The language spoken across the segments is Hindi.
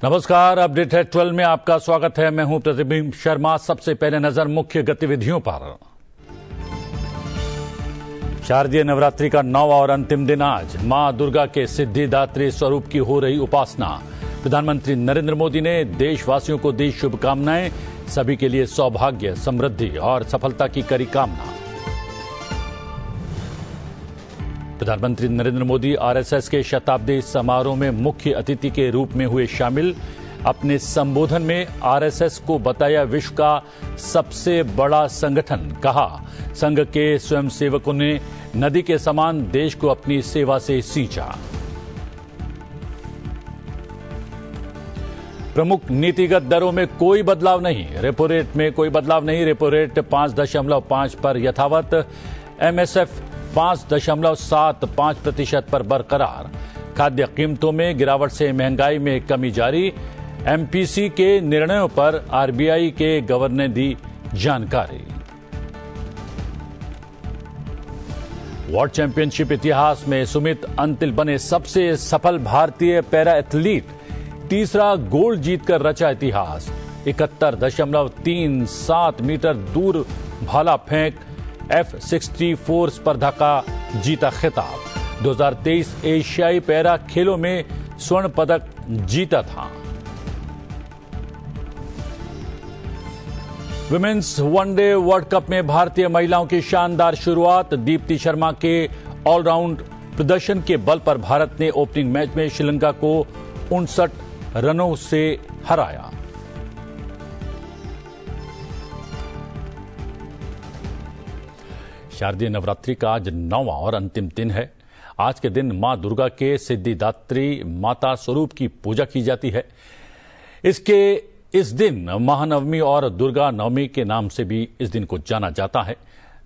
नमस्कार, अपडेट है 12 में आपका स्वागत है। मैं हूं प्रतिबिंब शर्मा। सबसे पहले नजर मुख्य गतिविधियों पर। शारदीय नवरात्रि का 9वां और अंतिम दिन आज मां दुर्गा के सिद्धिदात्री स्वरूप की हो रही उपासना। प्रधानमंत्री नरेंद्र मोदी ने देशवासियों को दी शुभकामनाएं। सभी के लिए सौभाग्य, समृद्धि और सफलता की करी कामना। प्रधानमंत्री नरेंद्र मोदी आरएसएस के शताब्दी समारोह में मुख्य अतिथि के रूप में हुए शामिल। अपने संबोधन में आरएसएस को बताया विश्व का सबसे बड़ा संगठन। कहा, संघ के स्वयंसेवकों ने नदी के समान देश को अपनी सेवा से सींचा। प्रमुख नीतिगत दरों में कोई बदलाव नहीं। रेपो रेट में कोई बदलाव नहीं। रेपो रेट 5.5 पर यथावत। एमएसएफ 5.75% पर बरकरार। खाद्य कीमतों में गिरावट से महंगाई में कमी जारी। एमपीसी के निर्णयों पर आरबीआई के गवर्नर ने दी जानकारी। वर्ल्ड चैंपियनशिप इतिहास में सुमित अंतिल बने सबसे सफल भारतीय पैरा एथलीट। तीसरा गोल्ड जीतकर रचा इतिहास। 71.37 मीटर दूर भाला फेंक F64 स्पर्धा का जीता खिताब। 2023 एशियाई पैरा खेलों में स्वर्ण पदक जीता था। विमेंस वनडे वर्ल्ड कप में भारतीय महिलाओं की शानदार शुरुआत। दीप्ति शर्मा के ऑलराउंड प्रदर्शन के बल पर भारत ने ओपनिंग मैच में श्रीलंका को 59 रनों से हराया। शारदीय नवरात्रि का आज 9वां और अंतिम दिन है। आज के दिन मां दुर्गा के सिद्धिदात्री माता स्वरूप की पूजा की जाती है। इस दिन महानवमी और दुर्गा नवमी के नाम से भी इस दिन को जाना जाता है।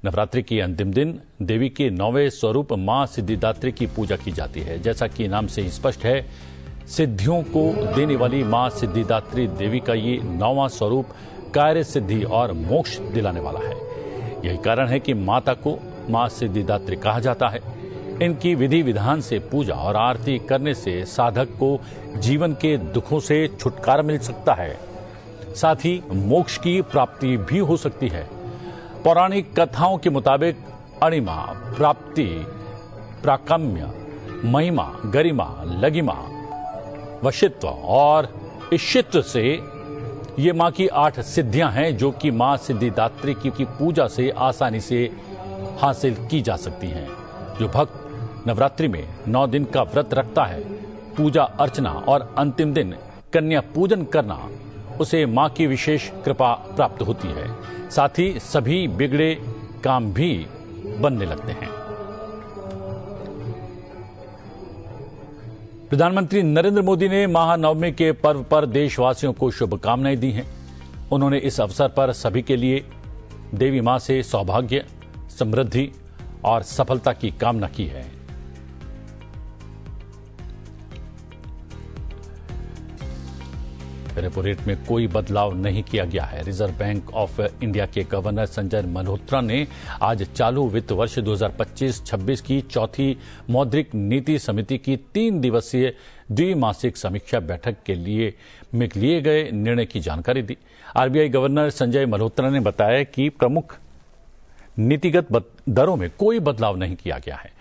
नवरात्रि के अंतिम दिन देवी के 9वें स्वरूप मां सिद्धिदात्री की पूजा की जाती है। जैसा कि नाम से ही स्पष्ट है, सिद्धियों को देने वाली मां सिद्धिदात्री देवी का ये 9वां स्वरूप कार्य सिद्धि और मोक्ष दिलाने वाला है। यही कारण है कि माता को मां सिद्धिदात्री कहा जाता है। इनकी विधि विधान से पूजा और आरती करने से साधक को जीवन के दुखों से छुटकारा मिल सकता है, साथ ही मोक्ष की प्राप्ति भी हो सकती है। पौराणिक कथाओं के मुताबिक अणिमा, प्राप्ति, प्राकम्य, महिमा, गरिमा, लगिमा, वशित्व और इशित्व से ये मां की 8 सिद्धियां हैं, जो कि मां सिद्धिदात्री की पूजा से आसानी से हासिल की जा सकती हैं। जो भक्त नवरात्रि में 9 दिन का व्रत रखता है, पूजा अर्चना और अंतिम दिन कन्या पूजन करना, उसे मां की विशेष कृपा प्राप्त होती है। साथ ही सभी बिगड़े काम भी बनने लगते हैं। प्रधानमंत्री नरेंद्र मोदी ने महानवमी के पर्व पर देशवासियों को शुभकामनाएं दी हैं। उन्होंने इस अवसर पर सभी के लिए देवी मां से सौभाग्य, समृद्धि और सफलता की कामना की है। रेपो रेट में कोई बदलाव नहीं किया गया है। रिजर्व बैंक ऑफ इंडिया के गवर्नर संजय मल्होत्रा ने आज चालू वित्त वर्ष 2025-26 की चौथी मौद्रिक नीति समिति की 3 दिवसीय द्विमासिक समीक्षा बैठक के लिए गए निर्णय की जानकारी दी। आरबीआई गवर्नर संजय मल्होत्रा ने बताया कि प्रमुख नीतिगत दरों में कोई बदलाव नहीं किया गया है।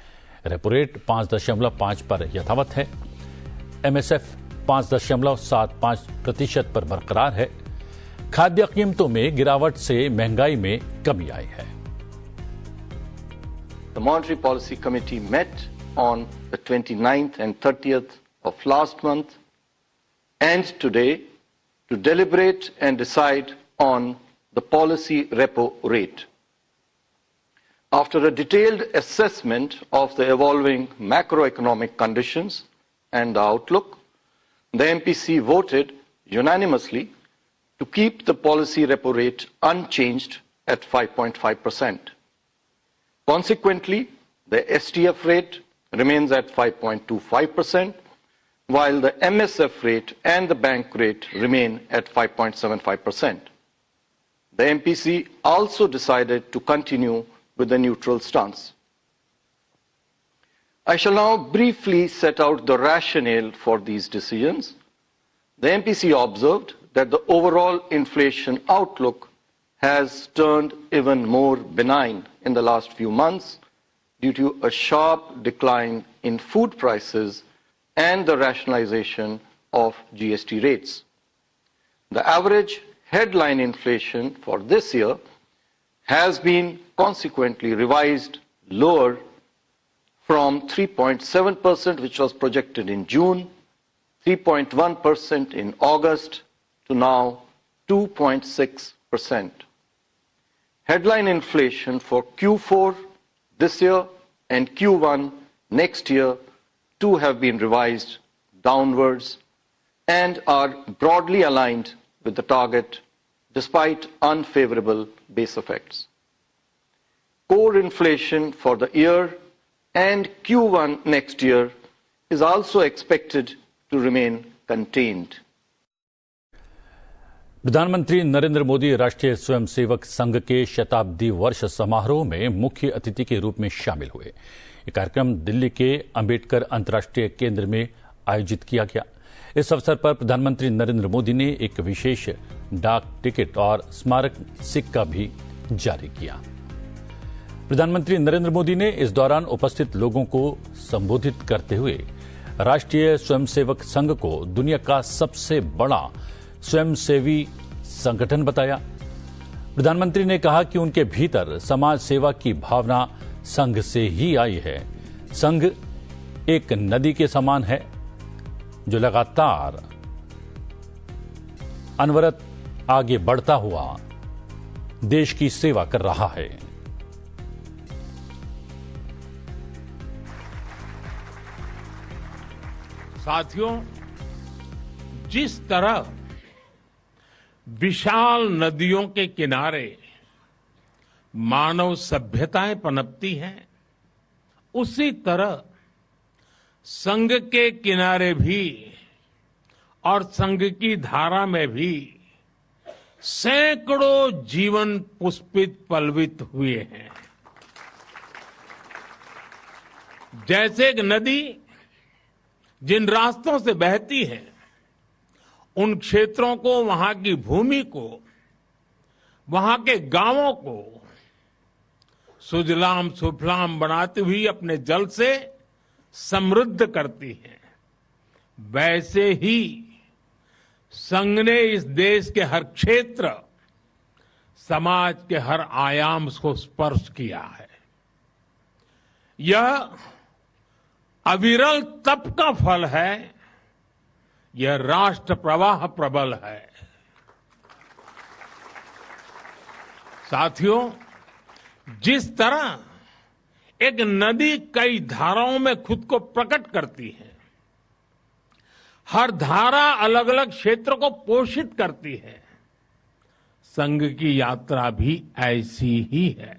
रेपो रेट 5.5 पर यथावत है। एमएसएफ 5.75% पर बरकरार है। खाद्य कीमतों में गिरावट से महंगाई में कमी आई है। The Monetary Policy Committee met on the 29th and 30th of last month and today to deliberate and decide on the policy repo rate. After a detailed assessment of the evolving macroeconomic conditions and the outlook, the MPC voted unanimously to keep the policy repo rate unchanged at 5.5%. Consequently, the STF rate remains at 5.25%, while the MSF rate and the bank rate remain at 5.75%. The MPC also decided to continue with the neutral stance. I shall now briefly set out the rationale for these decisions. the MPC observed that the overall inflation outlook has turned even more benign in the last few months due to a sharp decline in food prices and the rationalization of GST rates. The average headline inflation for this year has been consequently revised lower from 3.7%, which was projected in June, 3.1% in August, to now 2.6%. Headline inflation for Q4 this year and Q1 next year too have been revised downwards and are broadly aligned with the target despite unfavorable base effects. Core inflation for the year and Q1 next year is also expected to remain contained. प्रधानमंत्री नरेंद्र मोदी राष्ट्रीय स्वयंसेवक संघ के शताब्दी वर्ष समारोह में मुख्य अतिथि के रूप में शामिल हुए। ये कार्यक्रम दिल्ली के अंबेडकर अंतर्राष्ट्रीय केंद्र में आयोजित किया गया। इस अवसर पर प्रधानमंत्री नरेंद्र मोदी ने एक विशेष डाक टिकट और स्मारक सिक्का भी जारी किया। प्रधानमंत्री नरेंद्र मोदी ने इस दौरान उपस्थित लोगों को संबोधित करते हुए राष्ट्रीय स्वयंसेवक संघ को दुनिया का सबसे बड़ा स्वयंसेवी संगठन बताया। प्रधानमंत्री ने कहा कि उनके भीतर समाज सेवा की भावना संघ से ही आई है। संघ एक नदी के समान है जो लगातार अनवरत आगे बढ़ता हुआ देश की सेवा कर रहा है। साथियों, जिस तरह विशाल नदियों के किनारे मानव सभ्यताएं पनपती हैं, उसी तरह संघ के किनारे भी और संघ की धारा में भी सैकड़ों जीवन पुष्पित पल्वित हुए हैं। जैसे एक नदी जिन रास्तों से बहती है, उन क्षेत्रों को, वहां की भूमि को, वहां के गांवों को सुजलाम सुफलाम बनाती हुई अपने जल से समृद्ध करती है, वैसे ही संघ ने इस देश के हर क्षेत्र, समाज के हर आयाम को स्पर्श किया है। यह अविरल तप का फल है, यह राष्ट्र प्रवाह प्रबल है। साथियों, जिस तरह एक नदी कई धाराओं में खुद को प्रकट करती है, हर धारा अलग अलग क्षेत्र को पोषित करती है, संघ की यात्रा भी ऐसी ही है।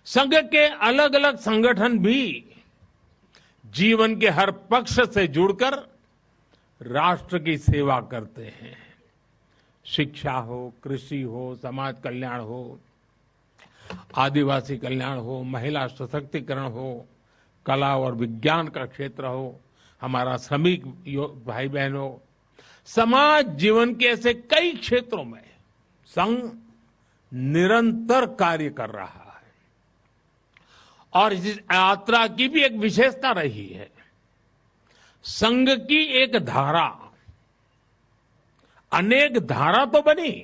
संघ के अलग अलग संगठन भी जीवन के हर पक्ष से जुड़कर राष्ट्र की सेवा करते हैं। शिक्षा हो, कृषि हो, समाज कल्याण हो, आदिवासी कल्याण हो, महिला सशक्तिकरण हो, कला और विज्ञान का क्षेत्र हो, हमारा श्रमिक भाई बहन हो, समाज जीवन के ऐसे कई क्षेत्रों में संघ निरंतर कार्य कर रहा है। और इस यात्रा की भी एक विशेषता रही है। संघ की एक धारा अनेक धारा तो बनी,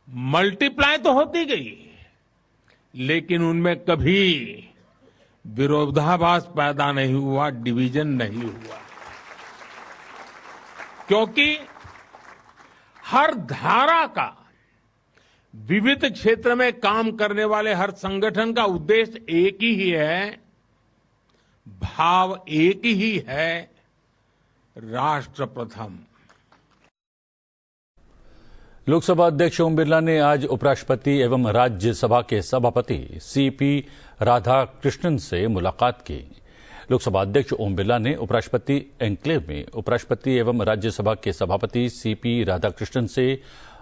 मल्टीप्लाई तो होती गई, लेकिन उनमें कभी विरोधाभास पैदा नहीं हुआ, डिवीजन नहीं हुआ, क्योंकि हर धारा का, विविध क्षेत्र में काम करने वाले हर संगठन का उद्देश्य एक ही है, भाव एक ही है, राष्ट्र प्रथम। लोकसभा अध्यक्ष ओम बिरला ने आज उपराष्ट्रपति एवं राज्यसभा के सभापति सीपी राधाकृष्णन से मुलाकात की। लोकसभा अध्यक्ष ओम बिरला ने उपराष्ट्रपति एन्क्लेव में उपराष्ट्रपति एवं राज्यसभा के सभापति सीपी राधाकृष्णन से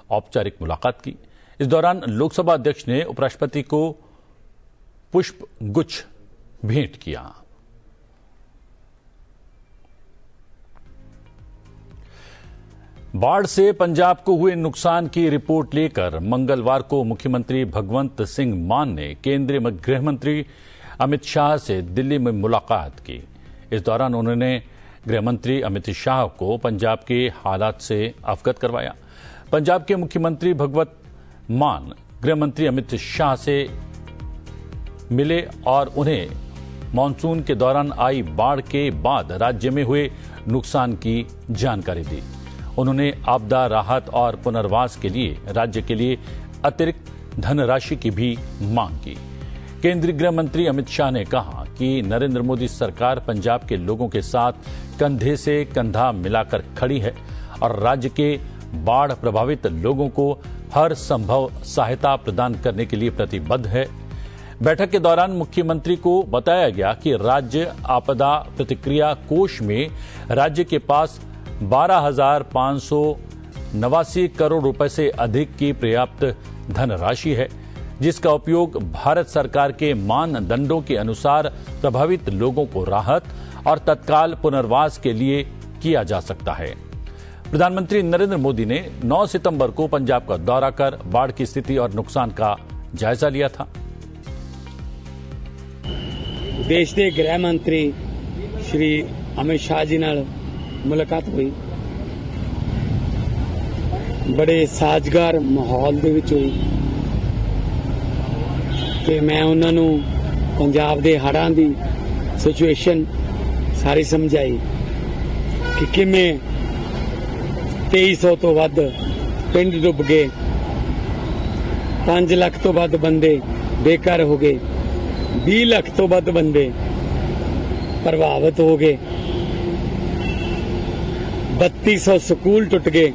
औपचारिक मुलाकात की। इस दौरान लोकसभा अध्यक्ष ने उपराष्ट्रपति को पुष्प गुच्छ भेंट किया। बाढ़ से पंजाब को हुए नुकसान की रिपोर्ट लेकर मंगलवार को मुख्यमंत्री भगवंत सिंह मान ने केंद्रीय गृह मंत्री अमित शाह से दिल्ली में मुलाकात की। इस दौरान उन्होंने गृह मंत्री अमित शाह को पंजाब के हालात से अवगत करवाया। पंजाब के मुख्यमंत्री भगवंत मान गृह मंत्री अमित शाह से मिले और उन्हें मानसून के दौरान आई बाढ़ के बाद राज्य में हुए नुकसान की जानकारी दी। उन्होंने आपदा राहत और पुनर्वास के लिए राज्य के लिए अतिरिक्त धनराशि की भी मांग की। केंद्रीय गृह मंत्री अमित शाह ने कहा कि नरेंद्र मोदी सरकार पंजाब के लोगों के साथ कंधे से कंधा मिलाकर खड़ी है और राज्य के बाढ़ प्रभावित लोगों को हर संभव सहायता प्रदान करने के लिए प्रतिबद्ध है। बैठक के दौरान मुख्यमंत्री को बताया गया कि राज्य आपदा प्रतिक्रिया कोष में राज्य के पास 12,589 करोड़ रुपए से अधिक की पर्याप्त धनराशि है, जिसका उपयोग भारत सरकार के मानदंडों के अनुसार प्रभावित लोगों को राहत और तत्काल पुनर्वास के लिए किया जा सकता है। प्रधानमंत्री नरेंद्र मोदी ने 9 सितंबर को पंजाब का दौरा कर बाढ़ की स्थिति और नुकसान का जायजा लिया था। देश के गृह मंत्री श्री अमित शाह जी नाल मुलाकात हुई। बड़े साजगार माहौल दे विच हुई कि मैं उन्हां नूं पंजाब दे हड़ां दी सिचुएशन सारी समझाई कि किवें 2300 तो वध पिंड डुब गए, 5 लाख तो वध बंदे बेघर हो गए, 20 लाख तो वध बंदे प्रभावित हो गए, 3200 स्कूल टुट गए,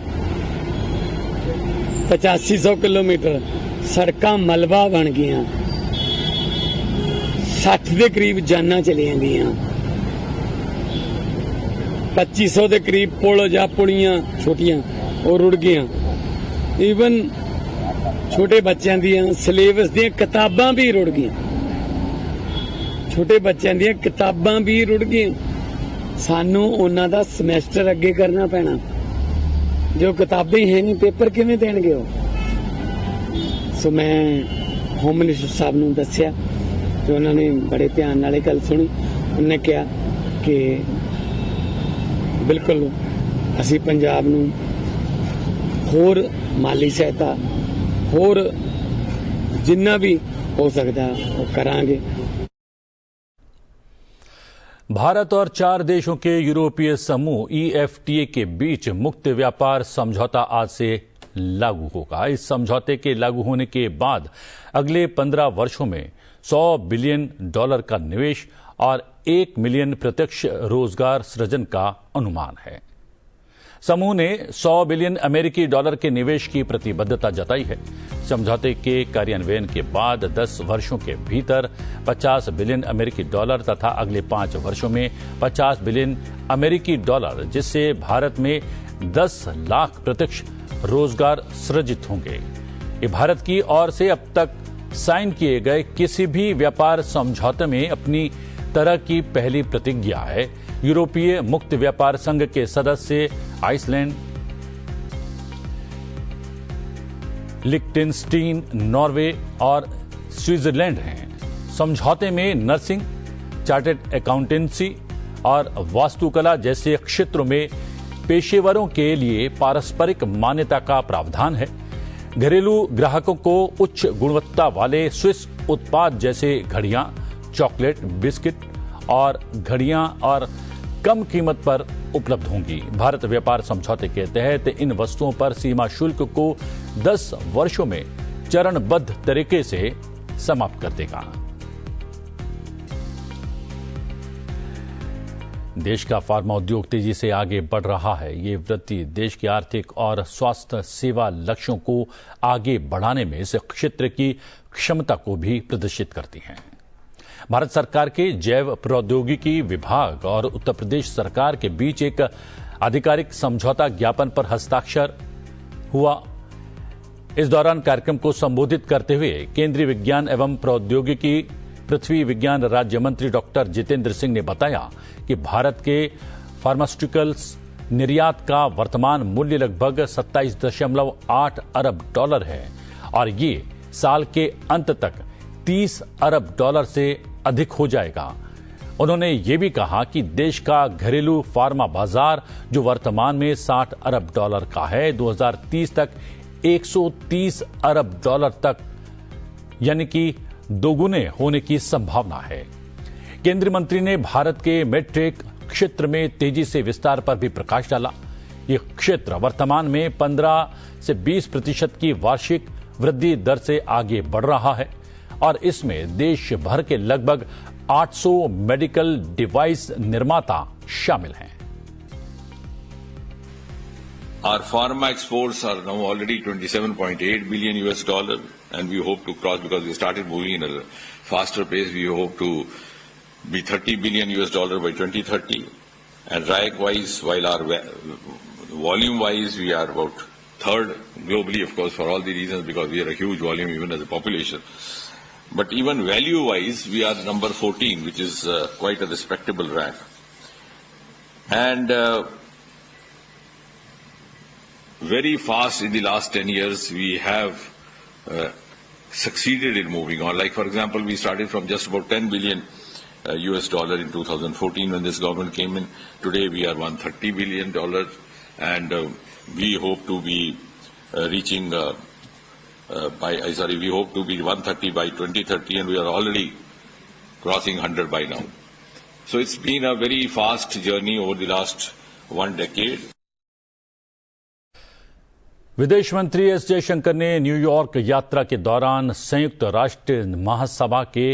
8500 किलोमीटर सड़कां मलबा बन गईयां, 60 के करीब जानां चलियां गईयां, 2500 के करीब पुल या पुलियां छोटियां और रुड़ गईयां। ईवन छोटे बच्चों दियां सिलेबस दियां किताबां भी रुड़ गईयां, छोटे बच्चों दियां किताबां भी रुड़ गईयां। सानू उन्हां दा समैसटर अगे करना पैना, जो किताबें है नहीं पेपर किवें देणगे हो। सो मैं होम मिनिस्टर साहब नूं दस्सिया कि उन्होंने बड़े ध्यान नाल गल सुनी। उन्होंने कहा कि बिल्कुल असीं पंजाब नूं होर माली सहायता होर जिन्ना भी हो सकदा वो करांगे। भारत और 4 देशों के यूरोपीय समूह EFTA के बीच मुक्त व्यापार समझौता आज से लागू होगा। इस समझौते के लागू होने के बाद अगले 15 वर्षों में $100 बिलियन का निवेश और 1 मिलियन प्रत्यक्ष रोजगार सृजन का अनुमान है। समूह ने $100 बिलियन अमेरिकी डॉलर के निवेश की प्रतिबद्धता जताई है। समझौते के कार्यान्वयन के बाद 10 वर्षों के भीतर $50 बिलियन अमेरिकी डॉलर तथा अगले 5 वर्षों में $50 बिलियन अमेरिकी डॉलर, जिससे भारत में 10 लाख प्रत्यक्ष रोजगार सृजित होंगे। ये भारत की ओर से अब तक साइन किए गए किसी भी व्यापार समझौते में अपनी तरह की पहली प्रतिज्ञा है। यूरोपीय मुक्त व्यापार संघ के सदस्य आइसलैंड, लिक्टेनस्टीन, नॉर्वे और स्विट्जरलैंड हैं। समझौते में नर्सिंग, चार्टर्ड अकाउंटेंसी और वास्तुकला जैसे क्षेत्रों में पेशेवरों के लिए पारस्परिक मान्यता का प्रावधान है। घरेलू ग्राहकों को उच्च गुणवत्ता वाले स्विस उत्पाद जैसे घड़ियां, चॉकलेट, बिस्किट और घड़ियां और कम कीमत पर उपलब्ध होंगी। भारत व्यापार समझौते के तहत इन वस्तुओं पर सीमा शुल्क को 10 वर्षों में चरणबद्ध तरीके से समाप्त कर देगा। देश का फार्मा उद्योग तेजी से आगे बढ़ रहा है। ये वृद्धि देश की आर्थिक और स्वास्थ्य सेवा लक्ष्यों को आगे बढ़ाने में इस क्षेत्र की क्षमता को भी प्रदर्शित करती है। भारत सरकार के जैव प्रौद्योगिकी विभाग और उत्तर प्रदेश सरकार के बीच एक आधिकारिक समझौता ज्ञापन पर हस्ताक्षर हुआ। इस दौरान कार्यक्रम को संबोधित करते हुए केंद्रीय विज्ञान एवं प्रौद्योगिकी पृथ्वी विज्ञान राज्य मंत्री डॉक्टर जितेंद्र सिंह ने बताया कि भारत के फार्मास्यूटिकल्स निर्यात का वर्तमान मूल्य लगभग 27.8 अरब डॉलर है और ये साल के अंत तक 30 अरब डॉलर से अधिक हो जाएगा। उन्होंने ये भी कहा कि देश का घरेलू फार्मा बाजार जो वर्तमान में 60 अरब डॉलर का है, 2030 तक 130 अरब डॉलर तक यानी कि दोगुने होने की संभावना है। केंद्रीय मंत्री ने भारत के मेडटेक क्षेत्र में तेजी से विस्तार पर भी प्रकाश डाला। ये क्षेत्र वर्तमान में 15 से 20% की वार्षिक वृद्धि दर से आगे बढ़ रहा है और इसमें देश भर के लगभग 800 मेडिकल डिवाइस निर्माता शामिल हैं। Our pharma exports are now already $27.8 billion and we hope to cross, because we started moving in a faster pace, we hope to be $30 billion by 2030. And RAEC-wise, while our volume-wise we are about third globally, of course, for all the reasons, because we are a huge volume even as a population. But even value-wise, we are number 14, which is quite a respectable rank. And very fast in the last 10 years, we have succeeded in moving on. Like, for example, we started from just about $10 billion in 2014 when this government came in. Today, we are $130 billion, and we hope to be reaching we hope to be 130 by 2030, and we are already crossing 100 by now. So it's been a very fast journey over the last 1 decade. विदेश मंत्री एस जयशंकर ने न्यूयॉर्क यात्रा के दौरान संयुक्त राष्ट्र महासभा के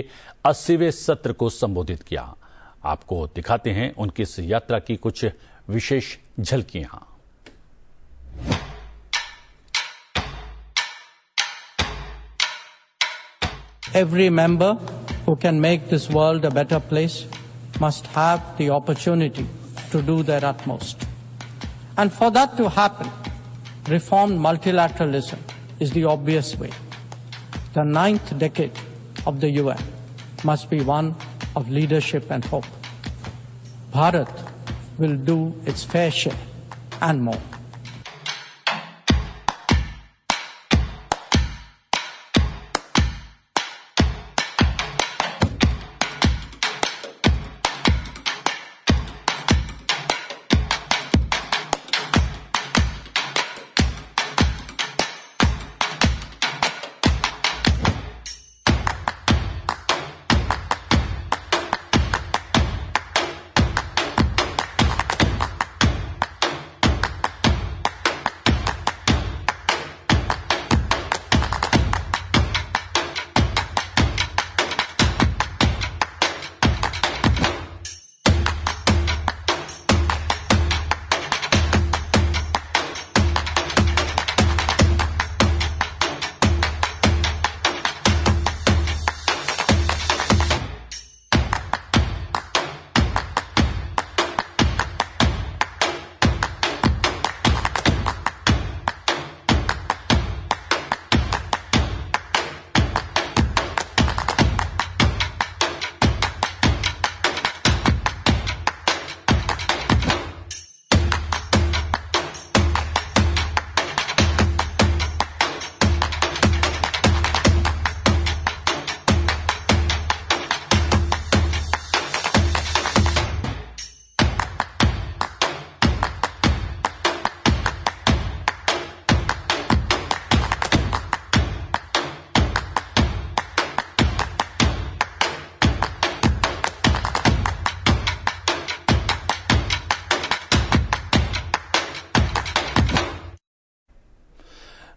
80वें सत्र को संबोधित किया। आपको दिखाते हैं उनकी इस यात्रा की कुछ विशेष झलकियां। Every member who can make this world a better place must have the opportunity to do their utmost. And for that to happen, reformed multilateralism is the obvious way. The 9th decade of the UN must be one of leadership and hope. Bharat will do its fair share and more.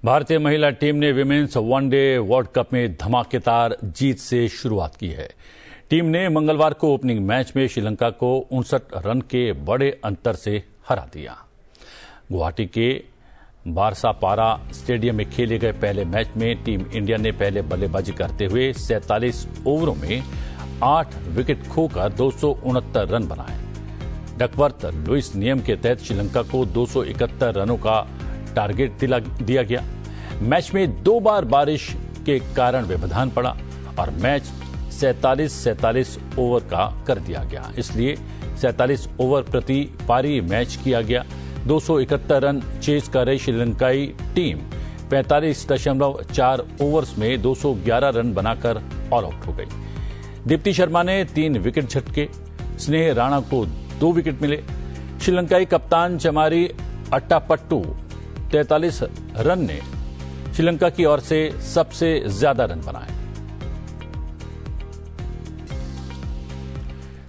भारतीय महिला टीम ने विमेन्स वनडे वर्ल्ड कप में धमाकेदार जीत से शुरुआत की है। टीम ने मंगलवार को ओपनिंग मैच में श्रीलंका को 59 रन के बड़े अंतर से हरा दिया। गुवाहाटी के बारसापारा स्टेडियम में खेले गए पहले मैच में टीम इंडिया ने पहले बल्लेबाजी करते हुए 47 ओवरों में 8 विकेट खोकर 269 रन बनाए। डकवर्थ लुइस नियम के तहत श्रीलंका को 271 रनों का टारगेट दिया गया। मैच में 2 बार बारिश के कारण व्यवधान पड़ा और मैच 47 ओवर का कर दिया गया, इसलिए 47 ओवर प्रति पारी मैच किया गया। 271 रन चेज कर रही श्रीलंकाई टीम 45.4 ओवर्स में 211 रन बनाकर ऑल आउट हो गई। दीप्ति शर्मा ने 3 विकेट झटके, स्नेह राणा को 2 विकेट मिले। श्रीलंकाई कप्तान चमारी अट्टापट्टू 43 रन ने श्रीलंका की ओर से सबसे ज्यादा रन बनाए।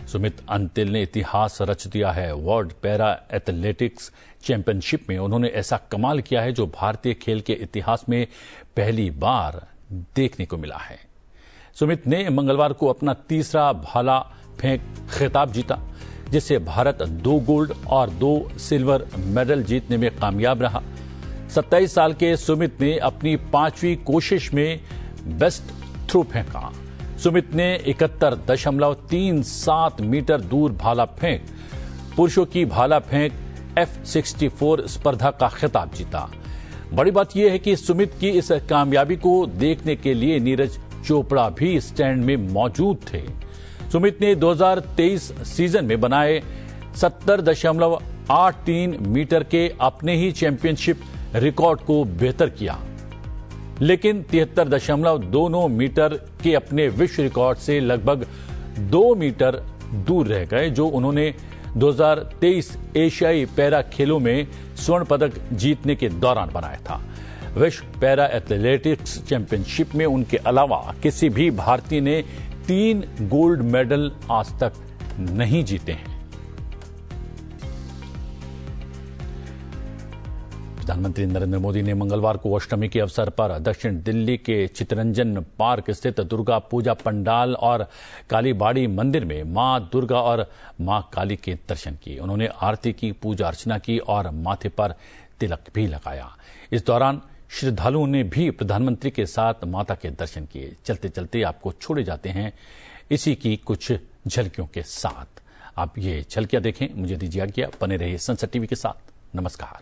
सुमित अंतिल ने इतिहास रच दिया है। वर्ल्ड पैरा एथलेटिक्स चैंपियनशिप में उन्होंने ऐसा कमाल किया है जो भारतीय खेल के इतिहास में पहली बार देखने को मिला है। सुमित ने मंगलवार को अपना तीसरा भाला फेंक खिताब जीता, जिससे भारत 2 गोल्ड और 2 सिल्वर मेडल जीतने में कामयाब रहा। 27 साल के सुमित ने अपनी 5वीं कोशिश में बेस्ट थ्रो फेंका। सुमित ने 71.37 मीटर दूर भाला फेंक पुरुषों की भाला फेंक F64 स्पर्धा का खिताब जीता। बड़ी बात यह है कि सुमित की इस कामयाबी को देखने के लिए नीरज चोपड़ा भी स्टैंड में मौजूद थे। सुमित ने 2023 सीजन में बनाए 70.83 मीटर के अपने ही चैंपियनशिप रिकॉर्ड को बेहतर किया, लेकिन 73.29 मीटर के अपने विश्व रिकॉर्ड से लगभग 2 मीटर दूर रह गए, जो उन्होंने 2023 एशियाई पैरा खेलों में स्वर्ण पदक जीतने के दौरान बनाया था। विश्व पैरा एथलेटिक्स चैंपियनशिप में उनके अलावा किसी भी भारतीय ने 3 गोल्ड मेडल आज तक नहीं जीते हैं। प्रधानमंत्री नरेंद्र मोदी ने मंगलवार को अष्टमी के अवसर पर दक्षिण दिल्ली के चित्तरंजन पार्क स्थित दुर्गा पूजा पंडाल और कालीबाड़ी मंदिर में मां दुर्गा और मां काली के दर्शन किए। उन्होंने आरती की, पूजा अर्चना की और माथे पर तिलक भी लगाया। इस दौरान श्रद्धालुओं ने भी प्रधानमंत्री के साथ माता के दर्शन किए। चलते चलते आपको छोड़े जाते हैं इसी की कुछ झलकियों के साथ। आप ये झलकियां देखें। मुझे दीजिए आज्ञा, बने रहिए संसद टीवी के साथ। नमस्कार।